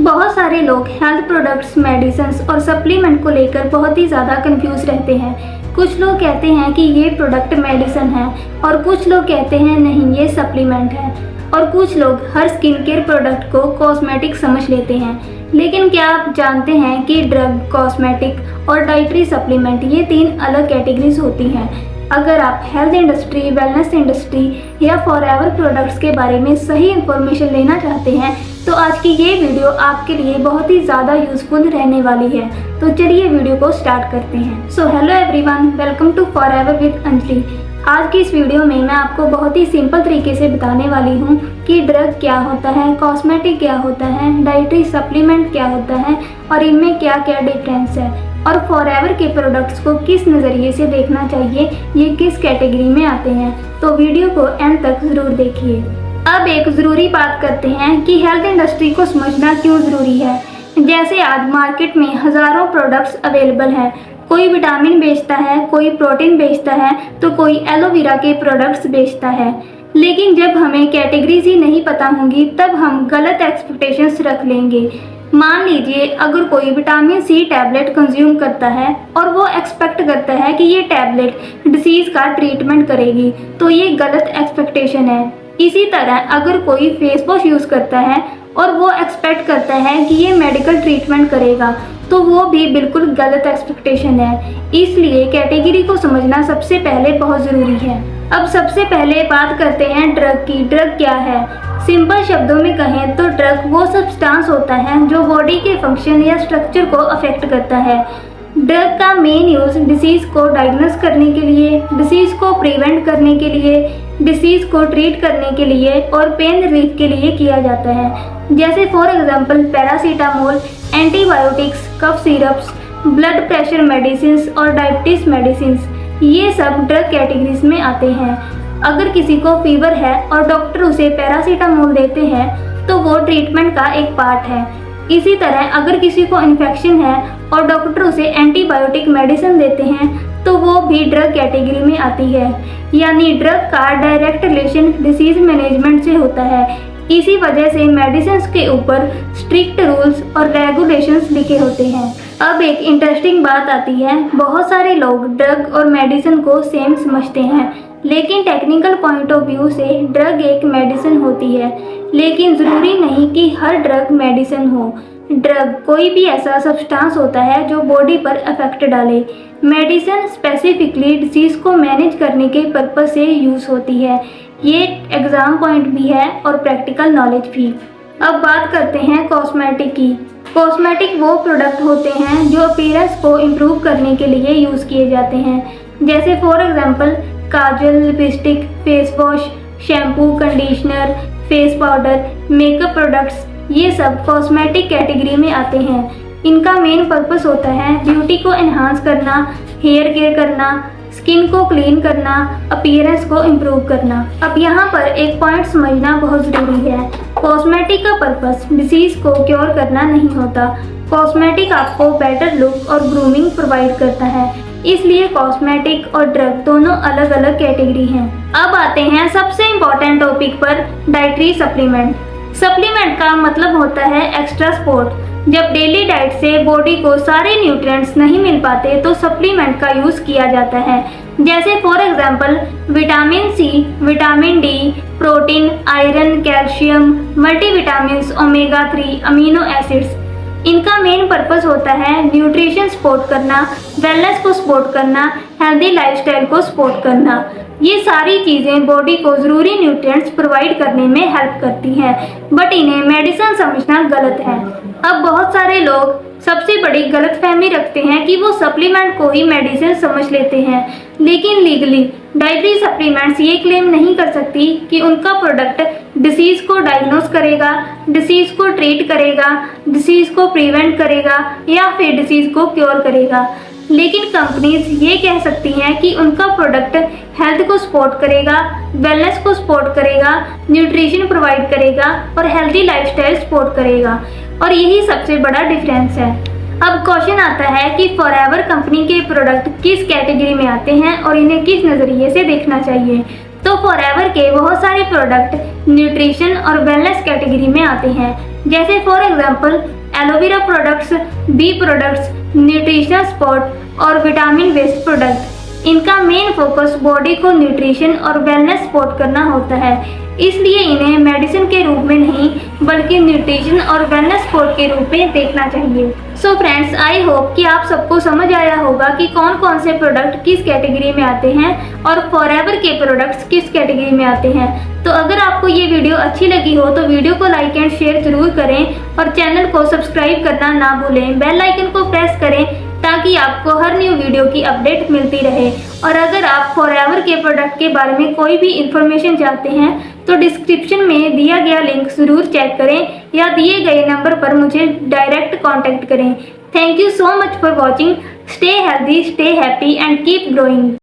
बहुत सारे लोग हेल्थ प्रोडक्ट्स, मेडिसिन्स और सप्लीमेंट को लेकर बहुत ही ज़्यादा कंफ्यूज रहते हैं। कुछ लोग कहते हैं कि ये प्रोडक्ट मेडिसिन है और कुछ लोग कहते हैं नहीं ये सप्लीमेंट है, और कुछ लोग हर स्किन केयर प्रोडक्ट को कॉस्मेटिक समझ लेते हैं। लेकिन क्या आप जानते हैं कि ड्रग, कॉस्मेटिक और डाइटरी सप्लीमेंट ये 3 अलग कैटेगरीज होती हैं। अगर आप हेल्थ इंडस्ट्री, वेलनेस इंडस्ट्री या फॉरएवर प्रोडक्ट्स के बारे में सही इंफॉर्मेशन लेना चाहते हैं तो आज की ये वीडियो आपके लिए बहुत ही ज़्यादा यूजफुल रहने वाली है। तो चलिए वीडियो को स्टार्ट करते हैं। So hello everyone, welcome to Forever with Anjali. आज की इस वीडियो में मैं आपको बहुत ही सिंपल तरीके से बताने वाली हूँ कि ड्रग क्या होता है, कॉस्मेटिक क्या होता है, डाइटरी सप्लीमेंट क्या होता है और इनमें क्या क्या डिफरेंस है, और फॉरएवर के प्रोडक्ट्स को किस नज़रिए से देखना चाहिए, ये किस कैटेगरी में आते हैं। तो वीडियो को एंड तक ज़रूर देखिए। अब एक ज़रूरी बात करते हैं कि हेल्थ इंडस्ट्री को समझना क्यों ज़रूरी है। जैसे आज मार्केट में हज़ारों प्रोडक्ट्स अवेलेबल हैं। कोई विटामिन बेचता है, कोई प्रोटीन बेचता है, तो कोई एलोवेरा के प्रोडक्ट्स बेचता है। लेकिन जब हमें कैटेगरीज ही नहीं पता होंगी तब हम गलत एक्सपेक्टेशंस रख लेंगे। मान लीजिए अगर कोई विटामिन सी टैबलेट कंज्यूम करता है और वो एक्सपेक्ट करता है कि ये टैबलेट डिसीज़ का ट्रीटमेंट करेगी, तो ये गलत एक्सपेक्टेशन है। इसी तरह अगर कोई फेस वॉश यूज़ करता है और वो एक्सपेक्ट करता है कि ये मेडिकल ट्रीटमेंट करेगा, तो वो भी बिल्कुल गलत एक्सपेक्टेशन है। इसलिए कैटेगरी को समझना सबसे पहले बहुत ज़रूरी है। अब सबसे पहले बात करते हैं ड्रग की। ड्रग क्या है? सिंपल शब्दों में कहें तो ड्रग वो सब्सटेंस होता है जो बॉडी के फंक्शन या स्ट्रक्चर को अफेक्ट करता है। ड्रग का मेन यूज़ डिसीज़ को डायग्नोस करने के लिए, डिसीज़ को प्रिवेंट करने के लिए, डिसीज़ को ट्रीट करने के लिए और पेन रिलीफ के लिए किया जाता है। जैसे for example paracetamol, antibiotics, cough syrups, blood pressure medicine और डायबिटीज मेडिसिन, ये सब ड्रग कैटेगरीज में आते हैं। अगर किसी को फीवर है और डॉक्टर उसे पैरासीटामोल देते हैं तो वो ट्रीटमेंट का एक पार्ट है। इसी तरह अगर किसी को इन्फेक्शन है और डॉक्टर उसे एंटीबायोटिक मेडिसिन देते हैं तो वो भी ड्रग कैटेगरी में आती है। यानी ड्रग का डायरेक्ट रिलेशन डिसीज मैनेजमेंट से होता है। इसी वजह से मेडिसिन के ऊपर स्ट्रिक्ट रूल्स और रेगुलेशंस लिखे होते हैं। अब एक इंटरेस्टिंग बात आती है, बहुत सारे लोग ड्रग और मेडिसिन को सेम समझते हैं, लेकिन टेक्निकल पॉइंट ऑफ व्यू से ड्रग एक मेडिसिन होती है। लेकिन ज़रूरी नहीं कि हर ड्रग मेडिसिन हो। ड्रग कोई भी ऐसा सब्सटेंस होता है जो बॉडी पर इफेक्ट डाले। मेडिसिन स्पेसिफिकली डिसीज़ को मैनेज करने के पर्पस से यूज़ होती है। ये एग्ज़ाम पॉइंट भी है और प्रैक्टिकल नॉलेज भी। अब बात करते हैं कॉस्मेटिक की। कॉस्मेटिक वो प्रोडक्ट होते हैं जो अपीयरेंस को इम्प्रूव करने के लिए यूज़ किए जाते हैं। जैसे for example Kajal, lipstick, face wash, shampoo, conditioner, face powder, makeup products, ये सब कॉस्मेटिक कैटेगरी में आते हैं। इनका मेन पर्पस होता है ब्यूटी को एनहांस करना, हेयर केयर करना, स्किन को क्लीन करना, अपीयरेंस को इम्प्रूव करना। अब यहाँ पर एक पॉइंट समझना बहुत ज़रूरी है। कॉस्मेटिक का पर्पस डिसीज़ को क्योर करना नहीं होता। कॉस्मेटिक आपको बेटर लुक और ग्रूमिंग प्रोवाइड करता है। इसलिए कॉस्मेटिक और ड्रग दोनों अलग अलग कैटेगरी हैं। अब आते हैं सबसे इम्पोर्टेंट टॉपिक पर, डाइटरी सप्लीमेंट। सप्लीमेंट का मतलब होता है एक्स्ट्रा सपोर्ट। जब डेली डाइट से बॉडी को सारे न्यूट्रिएंट्स नहीं मिल पाते तो सप्लीमेंट का यूज़ किया जाता है। जैसे for example vitamin C, vitamin D, protein, iron, calcium, multivitamins, omega 3, amino acids. इनका मेन पर्पस होता है न्यूट्रिशन सपोर्ट करना, वेलनेस को सपोर्ट करना, हेल्दी लाइफस्टाइल को सपोर्ट करना। ये सारी चीज़ें बॉडी को ज़रूरी न्यूट्रिएंट्स प्रोवाइड करने में हेल्प करती हैं, बट इन्हें मेडिसिन समझना गलत है। अब बहुत सारे लोग सबसे बड़ी गलतफहमी रखते हैं कि वो सप्लीमेंट को ही मेडिसिन समझ लेते हैं। लेकिन लीगली डाइटरी सप्लीमेंट्स ये क्लेम नहीं कर सकती कि उनका प्रोडक्ट डिसीज़ को डायग्नोस करेगा, डिसीज़ को ट्रीट करेगा, डिसीज़ को प्रिवेंट करेगा या फिर डिसीज़ को क्योर करेगा। लेकिन कंपनीज ये कह सकती हैं कि उनका प्रोडक्ट हेल्थ को सपोर्ट करेगा, वेलनेस को सपोर्ट करेगा, न्यूट्रिशन प्रोवाइड करेगा और हेल्दी लाइफस्टाइल सपोर्ट करेगा, और यही सबसे बड़ा डिफरेंस है। अब क्वेश्चन आता है कि फॉरएवर कंपनी के प्रोडक्ट किस कैटेगरी में आते हैं और इन्हें किस नज़रिए से देखना चाहिए। तो फॉरएवर के बहुत सारे प्रोडक्ट न्यूट्रिशन और वेलनेस कैटेगरी में आते हैं। जैसे for example aloe vera products, bee products, nutritional support और विटामिन बेस्ड प्रोडक्ट। इनका मेन फोकस बॉडी को न्यूट्रिशन और वेलनेस सपोर्ट करना होता है, इसलिए इन्हें मेडिसिन के रूप में नहीं बल्कि न्यूट्रिशन और वेलनेस सपोर्ट के रूप में देखना चाहिए। सो फ्रेंड्स, आई होप कि आप सबको समझ आया होगा कि कौन कौन से प्रोडक्ट किस कैटेगरी में आते हैं और फॉरएवर के प्रोडक्ट्स किस कैटेगरी में आते हैं। तो अगर आपको ये वीडियो अच्छी लगी हो तो वीडियो को लाइक एंड शेयर जरूर करें और चैनल को सब्सक्राइब करना ना भूलें। बेल आइकन को प्रेस करें ताकि आपको हर न्यू वीडियो की अपडेट मिलती रहे। और अगर आप फॉरएवर के प्रोडक्ट के बारे में कोई भी इंफॉर्मेशन चाहते हैं तो डिस्क्रिप्शन में दिया गया लिंक जरूर चेक करें या दिए गए नंबर पर मुझे डायरेक्ट कॉन्टैक्ट करें। Thank you so much for watching. Stay healthy, stay happy and keep growing.